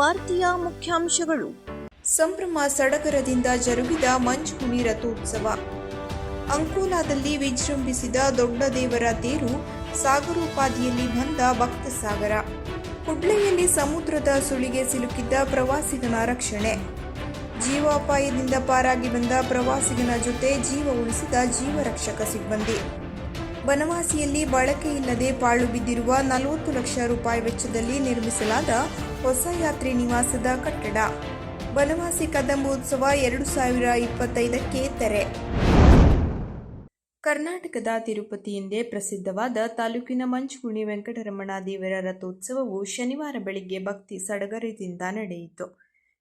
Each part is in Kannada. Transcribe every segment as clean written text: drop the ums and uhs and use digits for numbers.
ವಾರ್ತೆಯ ಮುಖ್ಯಾಂಶಗಳು. ಸಂಭ್ರಮ ಸಡಗರದಿಂದ ಜರುಗಿದ ಮಂಚುಹುಣಿ ರಥೋತ್ಸವ. ಅಂಕೋಲಾದಲ್ಲಿ ವಿಜೃಂಭಿಸಿದ ದೊಡ್ಡ ದೇವರ ತೇರು, ಸಾಗರೋಪಾದಿಯಲ್ಲಿ ಬಂದ ಭಕ್ತ ಸಾಗರ. ಕುಡ್ಲೆಯಲ್ಲಿ ಸಮುದ್ರದ ಸುಳಿಗೆ ಸಿಲುಕಿದ್ದ ಪ್ರವಾಸಿಗನ ರಕ್ಷಣೆ. ಜೀವಾಪಾಯದಿಂದ ಪಾರಾಗಿ ಬಂದ ಪ್ರವಾಸಿಗನ ಜೊತೆ ಜೀವ ಉಳಿಸಿದ ಜೀವರಕ್ಷಕ ಸಿಬ್ಬಂದಿ. ಬನವಾಸಿಯಲ್ಲಿ ಬಳಕೆಯಿಲ್ಲದೆ ಪಾಳು ಬಿದ್ದಿರುವ 40 ಲಕ್ಷ ರೂಪಾಯಿ ವೆಚ್ಚದಲ್ಲಿ ನಿರ್ಮಿಸಲಾದ ಹೊಸ ಯಾತ್ರಿ ನಿವಾಸದ ಕಟ್ಟಡ. ಬನವಾಸಿ ಕದಂಬೋತ್ಸವ 2025ಕ್ಕೆ ತೆರೆ. ಕರ್ನಾಟಕದ ತಿರುಪತಿ ಎಂದೇ ಪ್ರಸಿದ್ಧವಾದ ತಾಲೂಕಿನ ಮಂಚುಹುಣಿ ವೆಂಕಟರಮಣ ದೇವರ ರಥೋತ್ಸವವು ಶನಿವಾರ ಬೆಳಿಗ್ಗೆ ಭಕ್ತಿ ಸಡಗರದಿಂದ ನಡೆಯಿತು.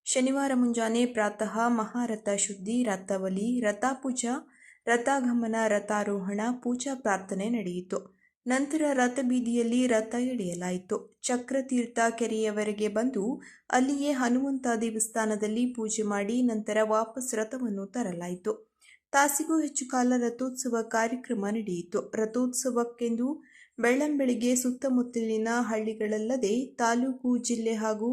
ಶನಿವಾರ ಮುಂಜಾನೆ ಪ್ರಾತಃ ಮಹಾರಥ ಶುದ್ಧಿ, ರಥಬಲಿ, ರಥಪೂಜಾ, ರಥಾಗಮನ, ರಥಾರೋಹಣ, ಪೂಜಾ ಪ್ರಾರ್ಥನೆ ನಡೆಯಿತು. ನಂತರ ರಥಬೀದಿಯಲ್ಲಿ ರಥ ಎಳೆಯಲಾಯಿತು. ಚಕ್ರತೀರ್ಥ ಕೆರೆಯವರೆಗೆ ಬಂದು ಅಲ್ಲಿಯೇ ಹನುಮಂತ ದೇವಸ್ಥಾನದಲ್ಲಿ ಪೂಜೆ ಮಾಡಿ ನಂತರ ವಾಪಸ್ ರಥವನ್ನು ತರಲಾಯಿತು. ತಾಸಿಗೂ ಹೆಚ್ಚು ಕಾಲ ರಥೋತ್ಸವ ಕಾರ್ಯಕ್ರಮ ನಡೆಯಿತು. ರಥೋತ್ಸವಕ್ಕೆಂದು ಬೆಳ್ಳಂಬೆಳಿಗ್ಗೆ ಸುತ್ತಮುತ್ತಲಿನ ಹಳ್ಳಿಗಳಲ್ಲದೆ ತಾಲೂಕು, ಜಿಲ್ಲೆ ಹಾಗೂ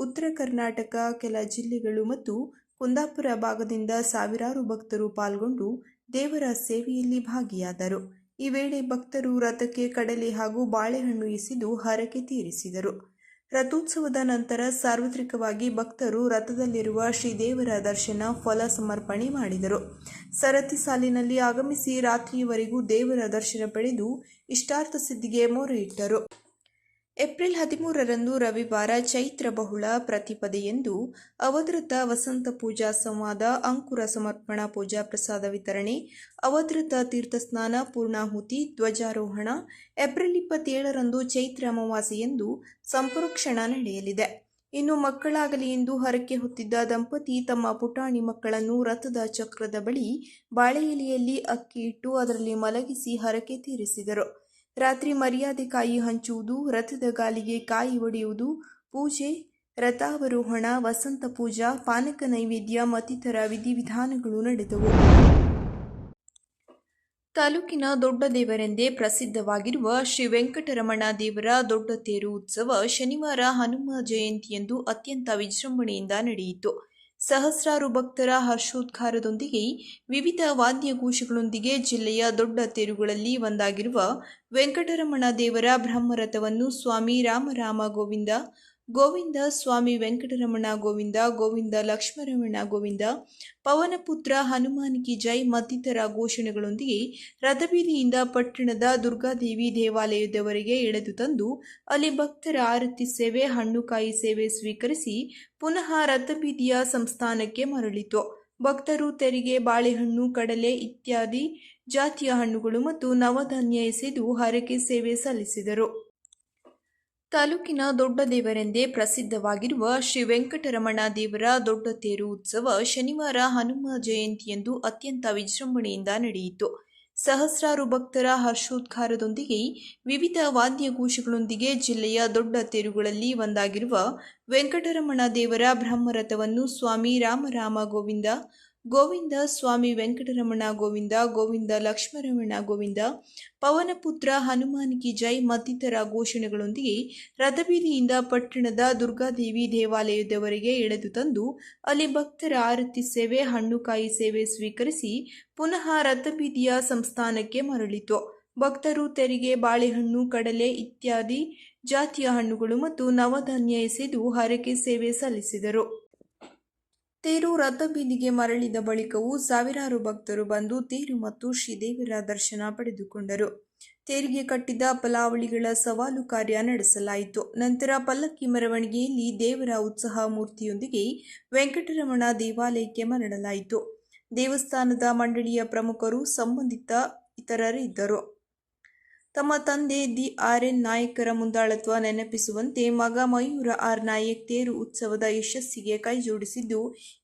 ಉತ್ತರ ಕರ್ನಾಟಕ, ಕೆಲ ಜಿಲ್ಲೆಗಳು ಮತ್ತು ಕುಂದಾಪುರ ಭಾಗದಿಂದ ಸಾವಿರಾರು ಭಕ್ತರು ಪಾಲ್ಗೊಂಡು ದೇವರ ಸೇವೆಯಲ್ಲಿ ಭಾಗಿಯಾದರು. ಈ ವೇಳೆ ಭಕ್ತರು ರಥಕ್ಕೆ ಕಡಲೆ ಹಾಗೂ ಬಾಳೆಹಣ್ಣು ಎಸೆದು ಹರಕೆ ತೀರಿಸಿದರು. ರಥೋತ್ಸವದ ನಂತರ ಸಾರ್ವತ್ರಿಕವಾಗಿ ಭಕ್ತರು ರಥದಲ್ಲಿರುವ ಶ್ರೀದೇವರ ದರ್ಶನ, ಫಲ ಸಮರ್ಪಣೆ ಮಾಡಿದರು. ಸರತಿ ಸಾಲಿನಲ್ಲಿ ಆಗಮಿಸಿ ರಾತ್ರಿಯವರೆಗೂ ದೇವರ ದರ್ಶನ ಪಡೆದು ಇಷ್ಟಾರ್ಥ ಸಿದ್ಧಿಗೆ ಮೊರೆ ಇಟ್ಟರು. ಏಪ್ರಿಲ್ 13ರಂದು ರವಿವಾರ ಚೈತ್ರ ಬಹುಳ ಪ್ರತಿಪದೆಯಂದು ಅವಧೃತ ವಸಂತ ಪೂಜಾ ಸಂವಾದ, ಅಂಕುರ ಸಮರ್ಪಣಾ ಪೂಜಾ ಪ್ರಸಾದ ವಿತರಣೆ, ಅವಧೃತ ತೀರ್ಥಸ್ನಾನ, ಪೂರ್ಣಾಹುತಿ, ಧ್ವಜಾರೋಹಣ. ಏಪ್ರಿಲ್ 27ರಂದು ಚೈತ್ರ ಅಮಾವಾಸ್ಯೆಯಂದು ಸಂಪ್ರೋಕ್ಷಣ ನಡೆಯಲಿದೆ. ಇನ್ನು ಮಕ್ಕಳಾಗಲಿ ಎಂದು ಹರಕೆ ಹೊತ್ತಿದ್ದ ದಂಪತಿ ತಮ್ಮ ಪುಟಾಣಿ ಮಕ್ಕಳನ್ನು ರಥದ ಚಕ್ರದ ಬಳಿ ಬಾಳೆ ಎಲೆಯಲ್ಲಿ ಅಕ್ಕಿ ಇಟ್ಟು ಅದರಲ್ಲಿ ಮಲಗಿಸಿ ಹರಕೆ ತೀರಿಸಿದರು. ರಾತ್ರಿ ಮರ್ಯಾದೆ ಕಾಯಿ ಹಂಚುವುದು, ರಥದ ಗಾಲಿಗೆ ಕಾಯಿ ಒಡೆಯುವುದು, ಪೂಜೆ, ರಥಾವರೋಹಣ, ವಸಂತ ಪೂಜಾ, ಪಾನಕ ನೈವೇದ್ಯ ಮತ್ತಿತರ ವಿಧಿವಿಧಾನಗಳು ನಡೆದವು. ತಾಲೂಕಿನ ದೊಡ್ಡ ದೇವರೆಂದೇ ಪ್ರಸಿದ್ಧವಾಗಿರುವ ಶ್ರೀ ವೆಂಕಟರಮಣ ದೇವರ ದೊಡ್ಡ ತೇರು ಉತ್ಸವ ಶನಿವಾರ ಹನುಮ ಜಯಂತಿಯಂದು ಅತ್ಯಂತ ವಿಜೃಂಭಣೆಯಿಂದ ನಡೆಯಿತು. ಸಹಸ್ರಾರು ಭಕ್ತರ ಹರ್ಷೋದ್ಗಾರದೊಂದಿಗೆ ವಿವಿಧ ವಾದ್ಯಘೋಷಗಳೊಂದಿಗೆ ಜಿಲ್ಲೆಯ ದೊಡ್ಡ ತೇರುಗಳಲ್ಲಿ ಒಂದಾಗಿರುವ ವೆಂಕಟರಮಣ ದೇವರ ಬ್ರಹ್ಮರಥವನ್ನು ಸ್ವಾಮಿ ರಾಮ ಗೋವಿಂದ ಗೋವಿಂದ, ಸ್ವಾಮಿ ವೆಂಕಟರಮಣ ಗೋವಿಂದ ಗೋವಿಂದ, ಲಕ್ಷ್ಮರಮಣ ಗೋವಿಂದ, ಪವನಪುತ್ರ ಹನುಮಾನ್ ಕಿ ಜೈ ಮತ್ತಿತರ ಘೋಷಣೆಗಳೊಂದಿಗೆ ರಥಬೀದಿಯಿಂದ ಪಟ್ಟಣದ ದುರ್ಗಾದೇವಿ ದೇವಾಲಯದವರೆಗೆ ಎಳೆದು ತಂದು ಅಲ್ಲಿ ಭಕ್ತರ ಆರತಿ ಸೇವೆ, ಹಣ್ಣುಕಾಯಿ ಸೇವೆ ಸ್ವೀಕರಿಸಿ ಪುನಃ ರಥಬೀದಿಯ ಸಂಸ್ಥಾನಕ್ಕೆ ಮರಳಿತು. ಭಕ್ತರು ತೆರಿಗೆ, ಬಾಳೆಹಣ್ಣು, ಕಡಲೆ ಇತ್ಯಾದಿ ಜಾತಿಯ ಹಣ್ಣುಗಳು ಮತ್ತು ನವಧಾನ್ಯ ಎಸೆದು ಹರಕೆ ಸೇವೆ ಸಲ್ಲಿಸಿದರು. ತಾಲೂಕಿನ ದೊಡ್ಡ ದೇವರೆಂದೇ ಪ್ರಸಿದ್ಧವಾಗಿರುವ ಶ್ರೀ ವೆಂಕಟರಮಣ ದೇವರ ದೊಡ್ಡ ತೇರು ಉತ್ಸವ ಶನಿವಾರ ಹನುಮ ಜಯಂತಿಯಂದು ಅತ್ಯಂತ ವಿಜೃಂಭಣೆಯಿಂದ ನಡೆಯಿತು. ಸಹಸ್ರಾರು ಭಕ್ತರ ಹರ್ಷೋದ್ಗಾರದೊಂದಿಗೆ ವಿವಿಧ ವಾದ್ಯಘೋಷಗಳೊಂದಿಗೆ ಜಿಲ್ಲೆಯ ದೊಡ್ಡ ತೇರುಗಳಲ್ಲಿ ಒಂದಾಗಿರುವ ವೆಂಕಟರಮಣ ದೇವರ ಬ್ರಹ್ಮರಥವನ್ನು ಸ್ವಾಮಿ ರಾಮ ಗೋವಿಂದ ಗೋವಿಂದ, ಸ್ವಾಮಿ ವೆಂಕಟರಮಣ ಗೋವಿಂದ ಗೋವಿಂದ, ಲಕ್ಷ್ಮರಮಣ ಗೋವಿಂದ, ಪವನಪುತ್ರ ಹನುಮಾನ್ ಕಿ ಜೈ ಮತ್ತಿತರ ಘೋಷಣೆಗಳೊಂದಿಗೆ ರಥಬೀದಿಯಿಂದ ಪಟ್ಟಣದ ದುರ್ಗಾದೇವಿ ದೇವಾಲಯದವರೆಗೆ ಎಳೆದು ತಂದು ಅಲ್ಲಿ ಭಕ್ತರ ಆರತಿ ಸೇವೆ, ಹಣ್ಣುಕಾಯಿ ಸೇವೆ ಸ್ವೀಕರಿಸಿ ಪುನಃ ರಥಬೀದಿಯ ಸಂಸ್ಥಾನಕ್ಕೆ ಮರಳಿತು. ಭಕ್ತರು ತೆರಿಗೆ, ಬಾಳೆಹಣ್ಣು, ಕಡಲೆ ಇತ್ಯಾದಿ ಜಾತಿಯ ಹಣ್ಣುಗಳು ಮತ್ತು ನವಧಾನ್ಯ ಎಸೆದು ಹರಕೆ ಸೇವೆ ಸಲ್ಲಿಸಿದರು. ತೇರು ರಥಬೀದಿಗೆ ಮರಳಿದ ಬಳಿಕವೂ ಸಾವಿರಾರು ಭಕ್ತರು ಬಂದು ತೇರು ಮತ್ತು ಶ್ರೀದೇವರ ದರ್ಶನ ಪಡೆದುಕೊಂಡರು. ತೇರಿಗೆ ಕಟ್ಟಿದ್ದ ಫಲಾವಳಿಗಳ ಸವಾಲು ಕಾರ್ಯ ನಡೆಸಲಾಯಿತು. ನಂತರ ಪಲ್ಲಕ್ಕಿ ಮೆರವಣಿಗೆಯಲ್ಲಿ ದೇವರ ಉತ್ಸವ ಮೂರ್ತಿಯೊಂದಿಗೆ ವೆಂಕಟರಮಣ ದೇವಾಲಯಕ್ಕೆ ಮರಳಲಾಯಿತು. ದೇವಸ್ಥಾನದ ಮಂಡಳಿಯ ಪ್ರಮುಖರು, ಸಂಬಂಧಿತ ಇತರರಿದ್ದರು. ತಮ್ಮ ತಂದೆ ದಿ ಆರ್ ಎನ್ ನಾಯಕರ ಮುಂದಾಳತ್ವ ನೆನಪಿಸುವಂತೆ ಮಗ ಮಯೂರ ಆರ್ ನಾಯಕ್ ತೇರು ಉತ್ಸವದ ಯಶಸ್ಸಿಗೆ ಕೈಜೋಡಿಸಿದ್ದು,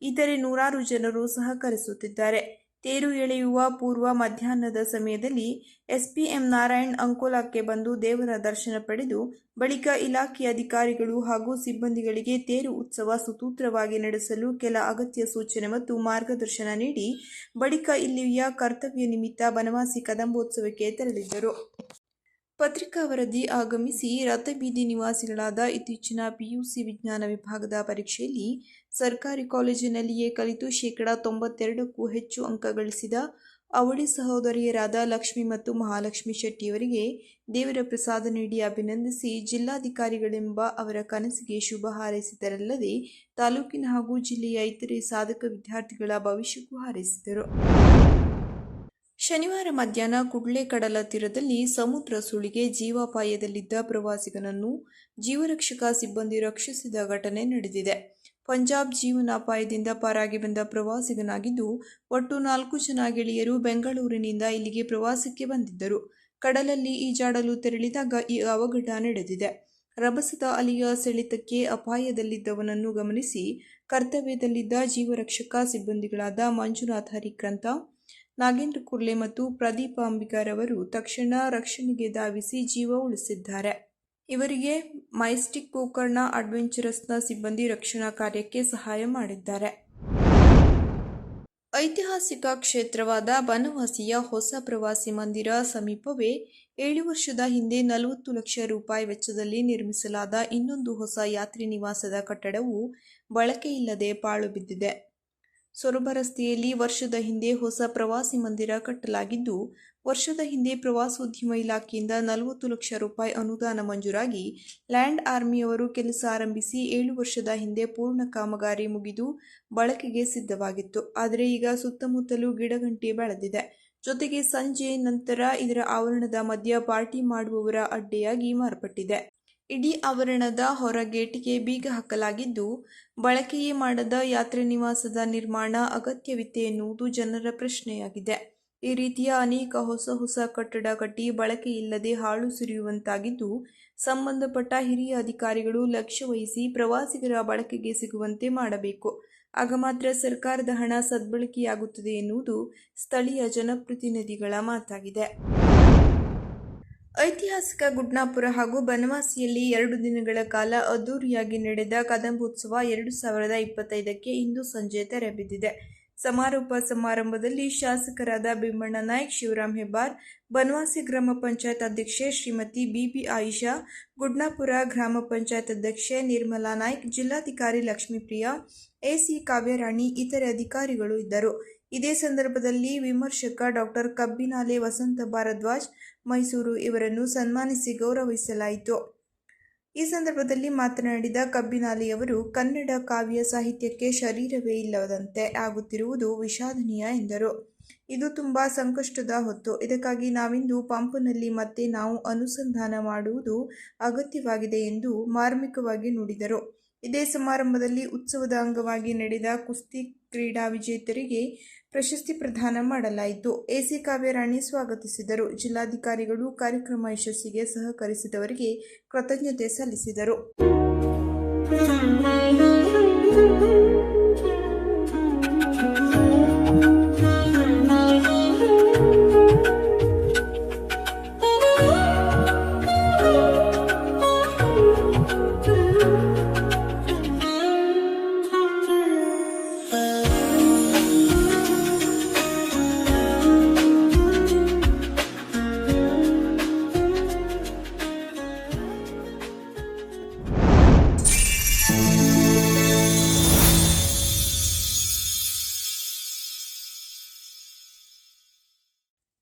ಇತರೆ ನೂರಾರು ಜನರು ಸಹಕರಿಸುತ್ತಿದ್ದಾರೆ. ತೇರು ಎಳೆಯುವ ಪೂರ್ವ ಮಧ್ಯಾಹ್ನದ ಸಮಯದಲ್ಲಿ ಎಸ್ಪಿಎಂ ನಾರಾಯಣ್ ಅಂಕೋಲಾಕ್ಕೆ ಬಂದು ದೇವರ ದರ್ಶನ ಪಡೆದು ಬಳಿಕ ಇಲಾಖೆಯ ಅಧಿಕಾರಿಗಳು ಹಾಗೂ ಸಿಬ್ಬಂದಿಗಳಿಗೆ ತೇರು ಉತ್ಸವ ಸುಸೂತ್ರವಾಗಿ ನಡೆಸಲು ಕೆಲ ಅಗತ್ಯ ಸೂಚನೆ ಮತ್ತು ಮಾರ್ಗದರ್ಶನ ನೀಡಿ ಬಳಿಕ ಇಲ್ಲಿಯ ಕರ್ತವ್ಯ ನಿಮಿತ್ತ ಬನವಾಸಿ ಕದಂಬೋತ್ಸವಕ್ಕೆ ತೆರಳಿದ್ದರು. ಪತ್ರಿಕಾ ವರದಿ ಆಗಮಿಸಿ ರಥಬೀದಿ ನಿವಾಸಿಗಳಾದ ಇತ್ತೀಚಿನ ಪಿಯುಸಿ ವಿಜ್ಞಾನ ವಿಭಾಗದ ಪರೀಕ್ಷೆಯಲ್ಲಿ ಸರ್ಕಾರಿ ಕಾಲೇಜಿನಲ್ಲಿಯೇ ಕಲಿತು ಶೇಕಡಾ 92ಕ್ಕೂ ಹೆಚ್ಚು ಅಂಕ ಗಳಿಸಿದ ಅವಳಿ ಸಹೋದರಿಯರಾದ ಲಕ್ಷ್ಮಿ ಮತ್ತು ಮಹಾಲಕ್ಷ್ಮಿ ಶೆಟ್ಟಿಯವರಿಗೆ ದೇವರ ಪ್ರಸಾದ ನೀಡಿ ಅಭಿನಂದಿಸಿ ಜಿಲ್ಲಾಧಿಕಾರಿಗಳೆಂಬ ಅವರ ಕನಸಿಗೆ ಶುಭ ಹಾರೈಸಿದರಲ್ಲದೆ ತಾಲೂಕಿನ ಹಾಗೂ ಜಿಲ್ಲೆಯ ಇತರೆ ಸಾಧಕ ವಿದ್ಯಾರ್ಥಿಗಳ ಭವಿಷ್ಯಕ್ಕೂ ಹಾರೈಸಿದರು. ಶನಿವಾರ ಮಧ್ಯಾಹ್ನ ಕುಡ್ಲೆ ಕಡಲ ತೀರದಲ್ಲಿ ಸಮುದ್ರ ಸುಳಿಗೆ ಜೀವಾಪಾಯದಲ್ಲಿದ್ದ ಪ್ರವಾಸಿಗನನ್ನು ಜೀವರಕ್ಷಕ ಸಿಬ್ಬಂದಿ ರಕ್ಷಿಸಿದ ಘಟನೆ ನಡೆದಿದೆ. ಪಂಜಾಬ್ ಜೀವನಾಪಾಯದಿಂದ ಪಾರಾಗಿ ಬಂದ ಪ್ರವಾಸಿಗನಾಗಿದ್ದು, ಒಟ್ಟು 4 ಜನ ಗೆಳೆಯರು ಬೆಂಗಳೂರಿನಿಂದ ಇಲ್ಲಿಗೆ ಪ್ರವಾಸಕ್ಕೆ ಬಂದಿದ್ದರು. ಕಡಲಲ್ಲಿ ಈಜಾಡಲು ತೆರಳಿದಾಗ ಈ ಅವಘಡ ನಡೆದಿದೆ. ರಭಸದ ಅಲೆಯ ಸೆಳೆತಕ್ಕೆ ಅಪಾಯದಲ್ಲಿದ್ದವನನ್ನು ಗಮನಿಸಿ ಕರ್ತವ್ಯದಲ್ಲಿದ್ದ ಜೀವರಕ್ಷಕ ಸಿಬ್ಬಂದಿಗಳಾದ ಮಂಜುನಾಥ್ ಹರಿಕ್ರಂತ, ನಾಗೇಂದ್ರ ಕುರ್ಲೆ ಮತ್ತು ಪ್ರದೀಪ ಅಂಬಿಗರ್ ಅವರು ತಕ್ಷಣ ರಕ್ಷಣೆಗೆ ಧಾವಿಸಿ ಜೀವ ಉಳಿಸಿದ್ದಾರೆ. ಇವರಿಗೆ ಮೈಸ್ಟಿಕ್ ಗೋಕರ್ಣ ಅಡ್ವೆಂಚರಸ್ನ ಸಿಬ್ಬಂದಿ ರಕ್ಷಣಾ ಕಾರ್ಯಕ್ಕೆ ಸಹಾಯ ಮಾಡಿದ್ದಾರೆ. ಐತಿಹಾಸಿಕ ಕ್ಷೇತ್ರವಾದ ಬನವಾಸಿಯ ಹೊಸ ಪ್ರವಾಸಿ ಮಂದಿರ ಸಮೀಪವೇ 7 ವರ್ಷದ ಹಿಂದೆ 40 ಲಕ್ಷ ರೂಪಾಯಿ ವೆಚ್ಚದಲ್ಲಿ ನಿರ್ಮಿಸಲಾದ ಇನ್ನೊಂದು ಹೊಸ ಯಾತ್ರಿ ನಿವಾಸದ ಕಟ್ಟಡವು ಬಳಕೆಯಿಲ್ಲದೆ ಪಾಳು ಬಿದ್ದಿದೆ. ಸೊರಬ ರಸ್ತೆಯಲ್ಲಿ ವರ್ಷದ ಹಿಂದೆ ಹೊಸ ಪ್ರವಾಸಿ ಮಂದಿರ ಕಟ್ಟಲಾಗಿದ್ದು, ವರ್ಷದ ಹಿಂದೆ ಪ್ರವಾಸೋದ್ಯಮ ಇಲಾಖೆಯಿಂದ 40 ಲಕ್ಷ ರೂಪಾಯಿ ಅನುದಾನ ಮಂಜೂರಾಗಿ ಲ್ಯಾಂಡ್ ಆರ್ಮಿಯವರು ಕೆಲಸ ಆರಂಭಿಸಿ 7 ವರ್ಷದ ಹಿಂದೆ ಪೂರ್ಣ ಕಾಮಗಾರಿ ಮುಗಿದು ಬಳಕೆಗೆ ಸಿದ್ಧವಾಗಿತ್ತು. ಆದರೆ ಈಗ ಸುತ್ತಮುತ್ತಲೂ ಗಿಡಗಂಟಿ ಬೆಳೆದಿದೆ. ಜೊತೆಗೆ ಸಂಜೆ ನಂತರ ಇದರ ಆವರಣದ ಮಧ್ಯ ಪಾರ್ಟಿ ಮಾಡುವವರ ಅಡ್ಡೆಯಾಗಿ ಮಾರ್ಪಟ್ಟಿದೆ. ಇಡೀ ಆವರಣದ ಹೊರ ಗೇಟಿಗೆ ಬೀಗ ಹಾಕಲಾಗಿದ್ದು, ಬಳಕೆಯೇ ಮಾಡದ ಯಾತ್ರಿ ನಿವಾಸದ ನಿರ್ಮಾಣ ಅಗತ್ಯವಿತ್ತೆ ಎನ್ನುವುದು ಜನರ ಪ್ರಶ್ನೆಯಾಗಿದೆ. ಈ ರೀತಿಯ ಅನೇಕ ಹೊಸ ಕಟ್ಟಡ ಕಟ್ಟಿ ಬಳಕೆಯಿಲ್ಲದೆ ಹಾಳು ಸುರಿಯುವಂತಾಗಿದ್ದು, ಸಂಬಂಧಪಟ್ಟ ಹಿರಿಯ ಅಧಿಕಾರಿಗಳು ಲಕ್ಷ್ಯ ವಹಿಸಿ ಪ್ರವಾಸಿಗರ ಬಳಕೆಗೆ ಸಿಗುವಂತೆ ಮಾಡಬೇಕು. ಆಗ ಮಾತ್ರ ಸರ್ಕಾರದ ಹಣ ಸದ್ಬಳಕೆಯಾಗುತ್ತದೆ ಎನ್ನುವುದು ಸ್ಥಳೀಯ ಜನಪ್ರತಿನಿಧಿಗಳ ಮಾತಾಗಿದೆ. ಐತಿಹಾಸಿಕ ಗುಡ್ನಾಪುರ ಹಾಗೂ ಬನವಾಸಿಯಲ್ಲಿ 2 ದಿನಗಳ ಕಾಲ ಅದ್ದೂರಿಯಾಗಿ ನಡೆದ ಕದಂಬೋತ್ಸವ 2025ಕ್ಕೆ ಇಂದು ಸಂಜೆ ತೆರೆ ಬಿದ್ದಿದೆ. ಸಮಾರೋಪ ಸಮಾರಂಭದಲ್ಲಿ ಶಾಸಕರಾದ ಭೀಮಣ್ಣ ನಾಯ್ಕ್, ಶಿವರಾಮ್ ಹೆಬ್ಬಾರ್, ಬನವಾಸಿ ಗ್ರಾಮ ಪಂಚಾಯತ್ ಅಧ್ಯಕ್ಷೆ ಶ್ರೀಮತಿ ಬಿಬಿ ಆಯಿಷಾ, ಗುಡ್ನಾಪುರ ಗ್ರಾಮ ಪಂಚಾಯತ್ ಅಧ್ಯಕ್ಷೆ ನಿರ್ಮಲಾ ನಾಯ್ಕ್, ಜಿಲ್ಲಾಧಿಕಾರಿ ಲಕ್ಷ್ಮೀಪ್ರಿಯಾ, ಎಸಿ ಕಾವ್ಯರಾಣಿ ಇತರೆ ಅಧಿಕಾರಿಗಳು ಇದ್ದರು. ಇದೇ ಸಂದರ್ಭದಲ್ಲಿ ವಿಮರ್ಶಕ ಡಾಕ್ಟರ್ ಕಬ್ಬಿನಾಲೆ ವಸಂತ ಭಾರದ್ವಾಜ್, ಮೈಸೂರು ಇವರನ್ನು ಸನ್ಮಾನಿಸಿ ಗೌರವಿಸಲಾಯಿತು. ಈ ಸಂದರ್ಭದಲ್ಲಿ ಮಾತನಾಡಿದ ಕಬ್ಬಿನಾಲೆಯವರು, ಕನ್ನಡ ಕಾವ್ಯ ಸಾಹಿತ್ಯಕ್ಕೆ ಶರೀರವೇ ಇಲ್ಲದಂತೆ ಆಗುತ್ತಿರುವುದು ವಿಷಾದನೀಯ ಎಂದರು. ಇದು ತುಂಬಾ ಸಂಕಷ್ಟದ ಹೊತ್ತು. ಇದಕ್ಕಾಗಿ ನಾವಿಂದು ಪಂಪನಲ್ಲಿ ಮತ್ತೆ ನಾವು ಅನುಸಂಧಾನ ಮಾಡುವುದು ಅಗತ್ಯವಾಗಿದೆ ಎಂದು ಮಾರ್ಮಿಕವಾಗಿ ನುಡಿದರು. ಇದೇ ಸಮಾರಂಭದಲ್ಲಿ ಉತ್ಸವದ ಅಂಗವಾಗಿ ನಡೆದ ಕುಸ್ತಿ ಕ್ರೀಡಾ ವಿಜೇತರಿಗೆ ಪ್ರಶಸ್ತಿ ಪ್ರದಾನ ಮಾಡಲಾಯಿತು. ಎಸಿ ಕಾವ್ಯರಾಣಿ ಸ್ವಾಗತಿಸಿದರು. ಜಿಲ್ಲಾಧಿಕಾರಿಗಳು ಕಾರ್ಯಕ್ರಮ ಯಶಸ್ಸಿಗೆ ಸಹಕರಿಸಿದವರಿಗೆ ಕೃತಜ್ಞತೆ ಸಲ್ಲಿಸಿದರು.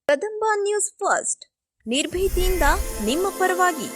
ಕದಂಬ ನ್ಯೂಸ್ ಫಸ್ಟ್, ನಿರ್ಭೀತಿಯಿಂದ ನಿಮ್ಮ ಪರವಾಗಿ.